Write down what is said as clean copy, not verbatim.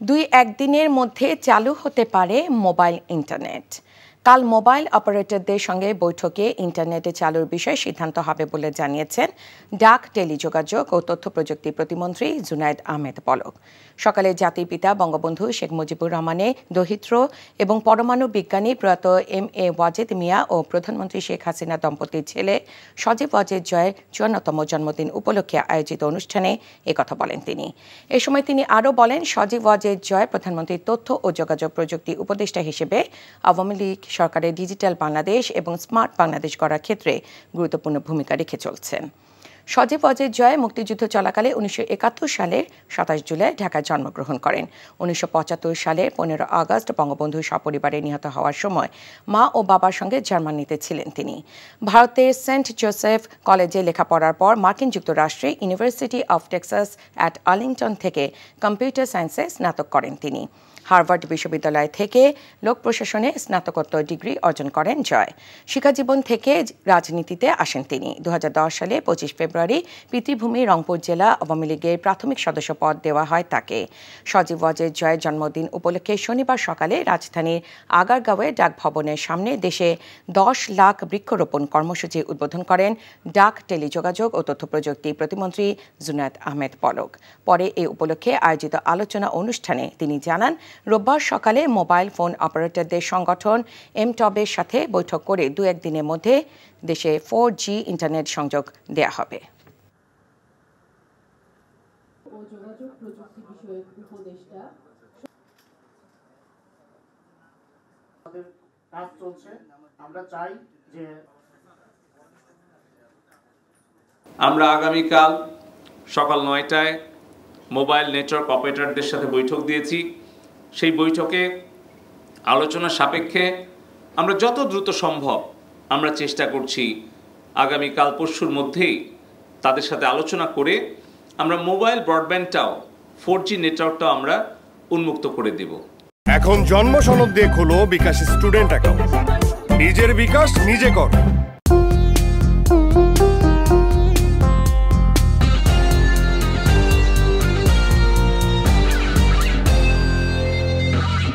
2-1 দিনের মধ্যে চালু হতে পারে মোবাইল ইন্টারনেট। কাল মোবাইল অপারেটরদের সঙ্গে বৈঠকে ইন্টারনেটে চালুর বিষয়ে সিদ্ধান্ত হবে বলে জানিয়েছেন ডাক, টেলিযোগাযোগ ও তথ্য প্রযুক্তি প্রতিমন্ত্রী জুনায়েদ আহমেদ পলক। সকালে জাতির পিতা বঙ্গবন্ধু শেখ মুজিবুর রহমানের দৌহিত্র এবং পরমাণু বিজ্ঞানী প্রয়াত M.A. ওয়াজেদ মিয়া ও প্রধানমন্ত্রী শেখ হাসিনা দম্পতির ছেলে সজীব ওয়াজেদ জয়ের 54তম জন্মদিন উপলক্ষে আয়োজিত অনুষ্ঠানে একথা বলেন তিনি। এ সময় তিনি আরও বলেন, সজীব ওয়াজেদ জয় প্রধানমন্ত্রীর তথ্য ও যোগাযোগ প্রযুক্তি উপদেষ্টা হিসেবে আওয়ামী লীগ সরকারের ডিজিটাল বাংলাদেশ এবং স্মার্ট বাংলাদেশ গড়ার ক্ষেত্রে গুরুত্বপূর্ণ ভূমিকা রেখে চলছেন। সজীব ওয়াজেদ জয় মুক্তিযুদ্ধ চলাকালে 1971 সালের 27 জুলাই ঢাকায় জন্মগ্রহণ করেন। 1975 সালের 15 আগস্ট বঙ্গবন্ধু সপরিবারে নিহত হওয়ার সময় মা ও বাবার সঙ্গে জার্মানিতে ছিলেন তিনি। ভারতের সেন্ট জোসেফ কলেজে লেখাপড়ার পর মার্কিন যুক্তরাষ্ট্রে university of Texas at Arlington থেকে কম্পিউটার সায়েন্সে স্নাতক করেন তিনি। হার্ভার্ড বিশ্ববিদ্যালয় থেকে লোক প্রশাসনে স্নাতকোত্তর ডিগ্রি অর্জন করেন জয়। শিক্ষাজীবন থেকে রাজনীতিতে আসেন তিনি। 2010 সালে 25 ফেব্রুয়ারি পিতৃভূমি রংপুর জেলা আওয়ামী লীগের প্রাথমিক সদস্য পদ দেওয়া হয় তাকে। সজীব ওয়াজেদ জয়ের জন্মদিন উপলক্ষে শনিবার সকালে রাজধানীর আগারগাঁওয়ে ডাক ভবনের সামনে দেশে 10 লাখ বৃক্ষরোপণ কর্মসূচি উদ্বোধন করেন ডাক, টেলিযোগাযোগ ও তথ্য প্রযুক্তি প্রতিমন্ত্রী জুনায়েদ আহমেদ পলক। পরে এ উপলক্ষে আয়োজিত আলোচনা অনুষ্ঠানে তিনি জানান, রোববার সকালে মোবাইল ফোন অপারেটরদের সংগঠন এমটবের সাথে বৈঠক করে 2-1 দিনের মধ্যে দেশে 4G ইন্টারনেট সংযোগ দেয়া হবে। আমরা আগামীকাল সকাল 9টায় মোবাইল নেটওয়ার্ক অপারেটরদের সাথে বৈঠক দিয়েছি। সেই বৈঠকে আলোচনা সাপেক্ষে আমরা যত দ্রুত সম্ভব আমরা চেষ্টা করছি আগামীকাল পরশুর মধ্যেই তাদের সাথে আলোচনা করে আমরা মোবাইল ব্রডব্যান্ডটাও 4G নেটওয়ার্কটাও আমরা উন্মুক্ত করে দেব। এখন জন্ম সনদ দিয়ে খোলো বিকাশ স্টুডেন্ট অ্যাকাউন্ট। নিজের বিকাশ নিজে কর।